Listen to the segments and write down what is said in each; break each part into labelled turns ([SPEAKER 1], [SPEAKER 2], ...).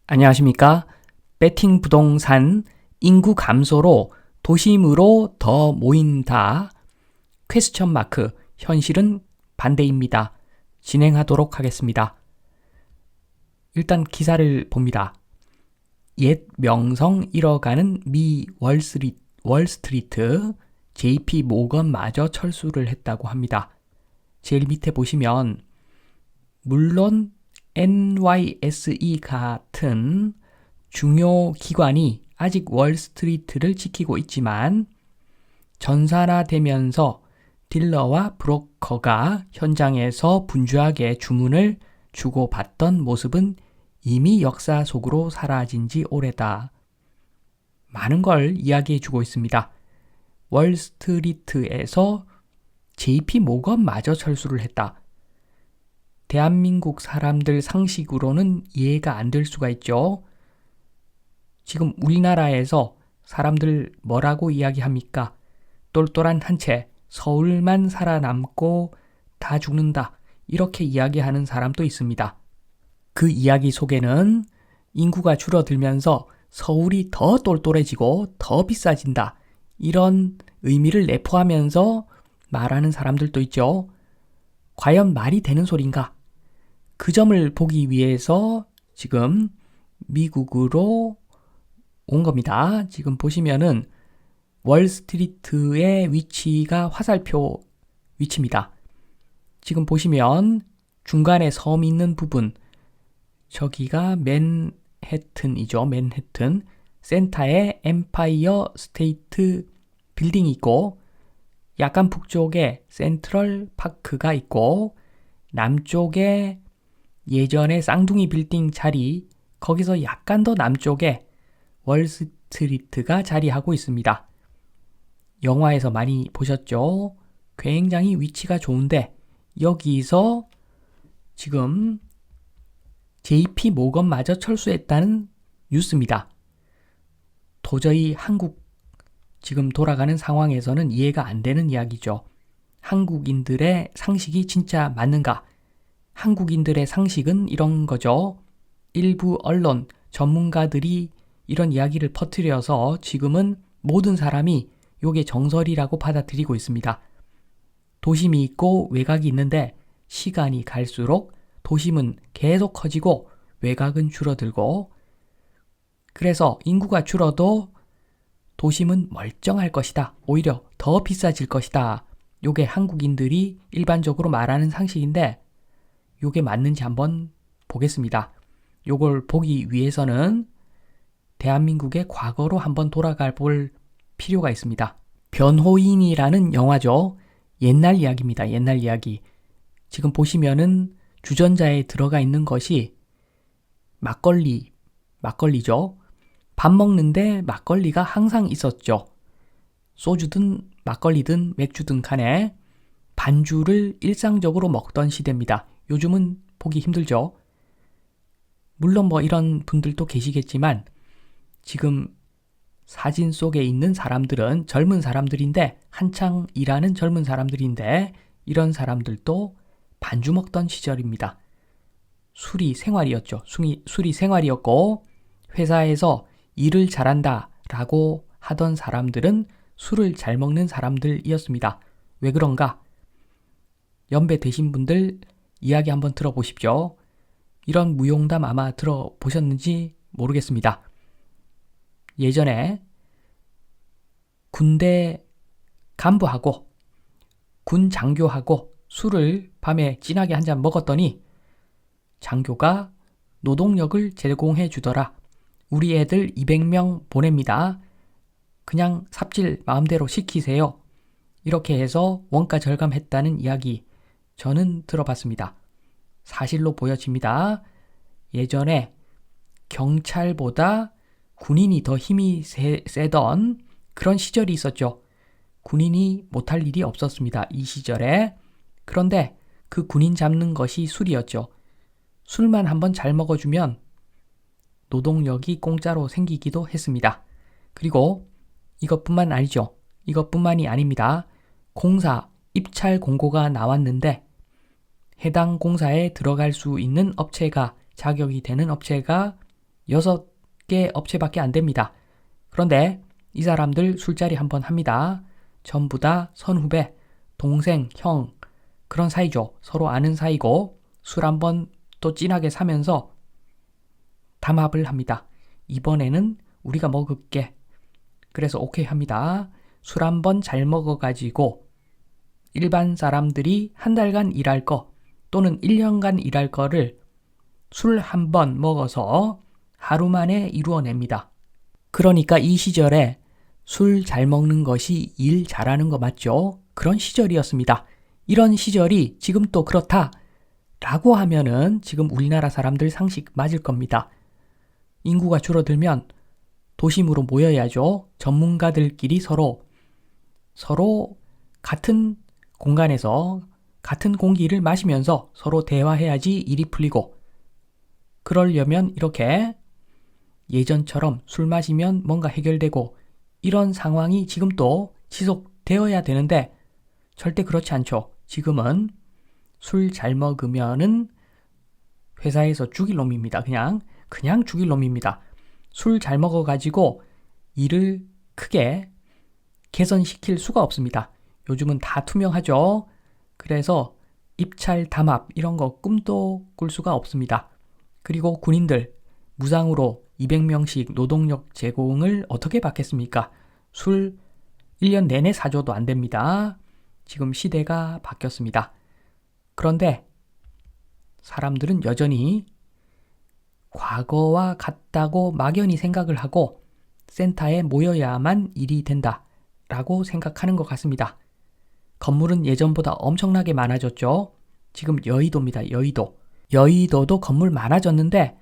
[SPEAKER 1] 안녕하십니까? 베팅 부동산 인구 감소로 도심으로 더 모인다. 퀘스천 마크. 현실은 반대입니다. 진행하도록 하겠습니다. 일단 기사를 봅니다. 옛 명성 잃어가는 미 월스트리트 JP 모건마저 철수를 했다고 합니다. 제일 밑에 보시면 물론 NYSE 같은 중요 기관이 아직 월스트리트를 지키고 있지만 전산화되면서 딜러와 브로커가 현장에서 분주하게 주문을 주고받던 모습은 이미 역사 속으로 사라진 지 오래다. 많은 걸 이야기해 주고 있습니다. 월스트리트에서 JP 모건마저 철수를 했다. 대한민국 사람들 상식으로는 이해가 안 될 수가 있죠. 지금 우리나라에서 사람들 뭐라고 이야기합니까? 똘똘한 한 채, 서울만 살아남고 다 죽는다. 이렇게 이야기하는 사람도 있습니다. 그 이야기 속에는 인구가 줄어들면서 서울이 더 똘똘해지고 더 비싸진다. 이런 의미를 내포하면서 말하는 사람들도 있죠. 과연 말이 되는 소린가? 그 점을 보기 위해서 지금 미국으로 온 겁니다. 지금 보시면은 월스트리트의 위치가 화살표 위치입니다. 지금 보시면 중간에 섬이 있는 부분, 저기가 맨해튼이죠. 맨해튼. 센터에 엠파이어 스테이트 빌딩이 있고, 약간 북쪽에 센트럴 파크가 있고, 남쪽에 예전에 쌍둥이 빌딩 자리, 거기서 약간 더 남쪽에 월스트리트가 자리하고 있습니다. 영화에서 많이 보셨죠? 굉장히 위치가 좋은데 여기서 지금 JP 모건마저 철수했다는 뉴스입니다. 도저히 한국 지금 돌아가는 상황에서는 이해가 안 되는 이야기죠. 한국인들의 상식이 진짜 맞는가? 한국인들의 상식은 이런 거죠. 일부 언론, 전문가들이 이런 이야기를 퍼뜨려서 지금은 모든 사람이 요게 정설이라고 받아들이고 있습니다. 도심이 있고 외곽이 있는데 시간이 갈수록 도심은 계속 커지고 외곽은 줄어들고, 그래서 인구가 줄어도 도심은 멀쩡할 것이다. 오히려 더 비싸질 것이다. 요게 한국인들이 일반적으로 말하는 상식인데 요게 맞는지 한번 보겠습니다. 요걸 보기 위해서는 대한민국의 과거로 한번 돌아가 볼 필요가 있습니다. 변호인이라는 영화죠. 옛날 이야기입니다. 옛날 이야기. 지금 보시면은 주전자에 들어가 있는 것이 막걸리죠. 밥 먹는데 막걸리가 항상 있었죠. 소주든 막걸리든 맥주든 간에 반주를 일상적으로 먹던 시대입니다. 요즘은 보기 힘들죠. 물론 뭐 이런 분들도 계시겠지만 지금 사진 속에 있는 사람들은 젊은 사람들인데, 한창 일하는 젊은 사람들인데 이런 사람들도 반주 먹던 시절입니다. 술이 생활이었죠. 술이 생활이었고 회사에서 일을 잘한다 라고 하던 사람들은 술을 잘 먹는 사람들이었습니다. 왜 그런가? 연배 되신 분들 이야기 한번 들어보십시오. 이런 무용담 아마 들어보셨는지 모르겠습니다. 예전에 군대 간부하고 군 장교하고 술을 밤에 진하게 한 잔 먹었더니 장교가 노동력을 제공해 주더라. 우리 애들 200명 보냅니다. 그냥 삽질 마음대로 시키세요. 이렇게 해서 원가 절감했다는 이야기 저는 들어봤습니다. 사실로 보여집니다. 예전에 경찰보다 군인이 더 힘이 세던 그런 시절이 있었죠. 군인이 못할 일이 없었습니다. 이 시절에. 그런데 그 군인 잡는 것이 술이었죠. 술만 한번 잘 먹어주면 노동력이 공짜로 생기기도 했습니다. 그리고 이것뿐만 아니죠. 이것뿐만이 아닙니다. 공사, 입찰 공고가 나왔는데 해당 공사에 들어갈 수 있는 업체가, 자격이 되는 업체가 6개 업체밖에 안 됩니다. 그런데 이 사람들 술자리 한번 합니다. 전부 다 선후배, 동생, 형 그런 사이죠. 서로 아는 사이고 술 한번 또 진하게 사면서 담합을 합니다. 이번에는 우리가 먹을게. 그래서 오케이 합니다. 술 한번 잘 먹어가지고 일반 사람들이 한 달간 일할 거 또는 1년간 일할 거를 술 한 번 먹어서 하루 만에 이루어냅니다. 그러니까 이 시절에 술 잘 먹는 것이 일 잘하는 거 맞죠? 그런 시절이었습니다. 이런 시절이 지금 또 그렇다 라고 하면은 지금 우리나라 사람들 상식 맞을 겁니다. 인구가 줄어들면 도심으로 모여야죠. 전문가들끼리 서로 같은 공간에서 같은 공기를 마시면서 서로 대화해야지 일이 풀리고, 그러려면 이렇게 예전처럼 술 마시면 뭔가 해결되고 이런 상황이 지금 또 지속되어야 되는데 절대 그렇지 않죠. 지금은 술 잘 먹으면은 회사에서 죽일 놈입니다. 그냥 죽일 놈입니다. 술 잘 먹어가지고 일을 크게 개선시킬 수가 없습니다. 요즘은 다 투명하죠. 그래서 입찰 담합 이런 거 꿈도 꿀 수가 없습니다. 그리고 군인들 무상으로 200명씩 노동력 제공을 어떻게 받겠습니까? 술 1년 내내 사줘도 안 됩니다. 지금 시대가 바뀌었습니다. 그런데 사람들은 여전히 과거와 같다고 막연히 생각을 하고 센터에 모여야만 일이 된다라고 생각하는 것 같습니다. 건물은 예전보다 엄청나게 많아졌죠. 지금 여의도입니다. 여의도도 건물 많아졌는데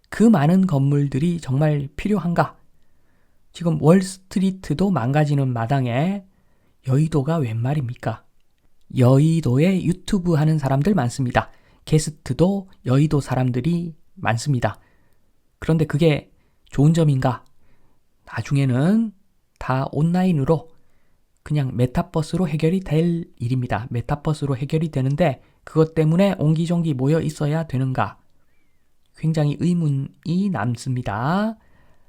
[SPEAKER 1] 그 많은 건물들이 정말 필요한가? 지금 월스트리트도 망가지는 마당에 여의도가 웬 말입니까? 여의도에 유튜브 하는 사람들 많습니다. 게스트도 여의도 사람들이 많습니다. 그런데 그게 좋은 점인가? 나중에는 다 온라인으로 그냥 메타버스로 해결이 될 일입니다. 메타버스로 해결이 되는데 그것 때문에 옹기종기 모여 있어야 되는가? 굉장히 의문이 남습니다.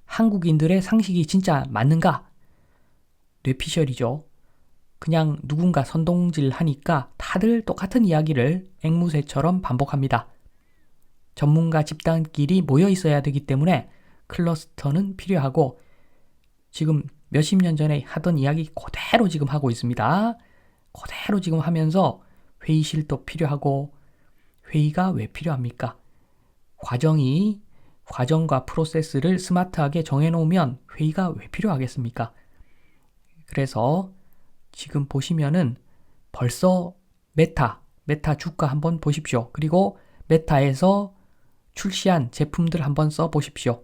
[SPEAKER 1] 한국인들의 상식이 진짜 맞는가? 뇌피셜이죠. 그냥 누군가 선동질 하니까 다들 똑같은 이야기를 앵무새처럼 반복합니다. 전문가 집단끼리 모여 있어야 되기 때문에 클러스터는 필요하고 지금 몇십 년 전에 하던 이야기 그대로 지금 하고 있습니다. 그대로 지금 하면서 회의실도 필요하고, 회의가 왜 필요합니까? 과정과 프로세스를 스마트하게 정해놓으면 회의가 왜 필요하겠습니까? 그래서 지금 보시면은 벌써 메타 주가 한번 보십시오. 그리고 메타에서 출시한 제품들 한번 써보십시오.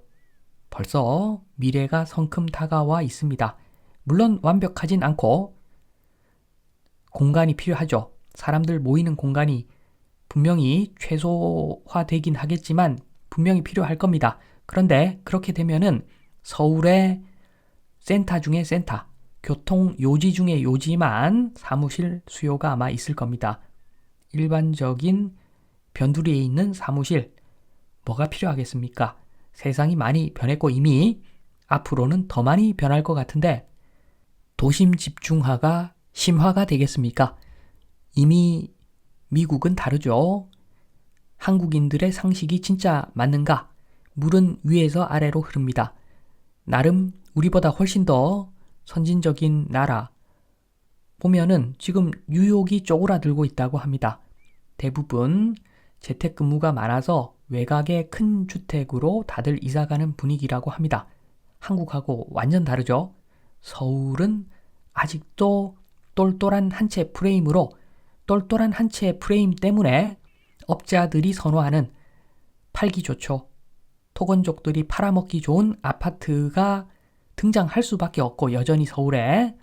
[SPEAKER 1] 벌써 미래가 성큼 다가와 있습니다. 물론 완벽하진 않고 공간이 필요하죠. 사람들 모이는 공간이 분명히 최소화되긴 하겠지만 분명히 필요할 겁니다. 그런데 그렇게 되면은 서울의 센터 중에 센터, 교통 요지 중에 요지만 사무실 수요가 아마 있을 겁니다. 일반적인 변두리에 있는 사무실 뭐가 필요하겠습니까? 세상이 많이 변했고 이미 앞으로는 더 많이 변할 것 같은데 도심 집중화가 심화가 되겠습니까? 이미 미국은 다르죠. 한국인들의 상식이 진짜 맞는가? 물은 위에서 아래로 흐릅니다. 나름 우리보다 훨씬 더 선진적인 나라 보면은 지금 뉴욕이 쪼그라들고 있다고 합니다. 대부분 재택근무가 많아서 외곽의 큰 주택으로 다들 이사가는 분위기라고 합니다. 한국하고 완전 다르죠. 서울은 아직도 똘똘한 한 채 프레임 때문에 업자들이 선호하는 팔기 좋죠. 토건족들이 팔아먹기 좋은 아파트가 등장할 수밖에 없고 여전히 서울에.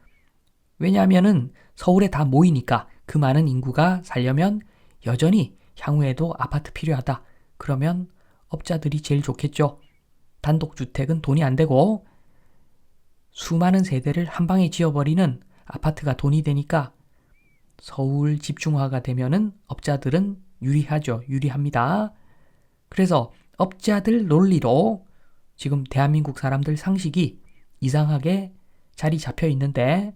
[SPEAKER 1] 왜냐하면은 서울에 다 모이니까 그 많은 인구가 살려면 여전히 향후에도 아파트 필요하다. 그러면 업자들이 제일 좋겠죠. 단독주택은 돈이 안 되고 수많은 세대를 한 방에 지어버리는 아파트가 돈이 되니까 서울 집중화가 되면은 업자들은 유리합니다. 그래서 업자들 논리로 지금 대한민국 사람들 상식이 이상하게 자리 잡혀 있는데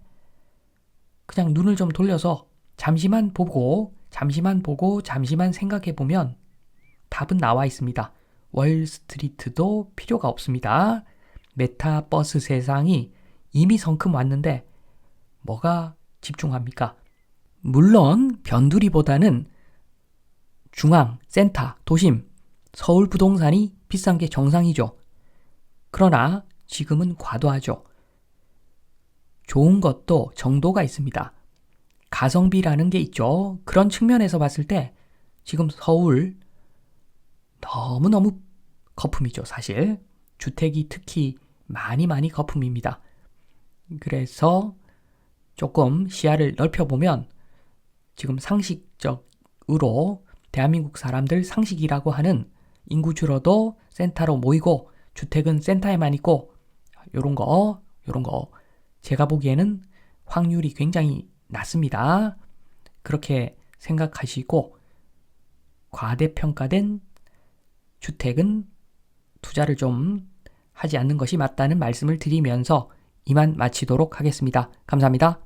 [SPEAKER 1] 그냥 눈을 좀 돌려서 잠시만 보고 잠시만 생각해 보면 답은 나와 있습니다. 월스트리트도 필요가 없습니다. 메타버스 세상이 이미 성큼 왔는데 뭐가 집중합니까? 물론 변두리보다는 중앙, 센터, 도심, 서울 부동산이 비싼 게 정상이죠. 그러나 지금은 과도하죠. 좋은 것도 정도가 있습니다. 가성비라는 게 있죠. 그런 측면에서 봤을 때 지금 서울 너무너무 거품이죠, 사실. 주택이 특히 많이 거품입니다. 그래서 조금 시야를 넓혀보면 지금 상식적으로 대한민국 사람들 상식이라고 하는 인구 줄어도 센터로 모이고 주택은 센터에만 있고 요런 거 제가 보기에는 확률이 굉장히 낮습니다. 그렇게 생각하시고 과대평가된 주택은 투자를 좀 하지 않는 것이 맞다는 말씀을 드리면서 이만 마치도록 하겠습니다. 감사합니다.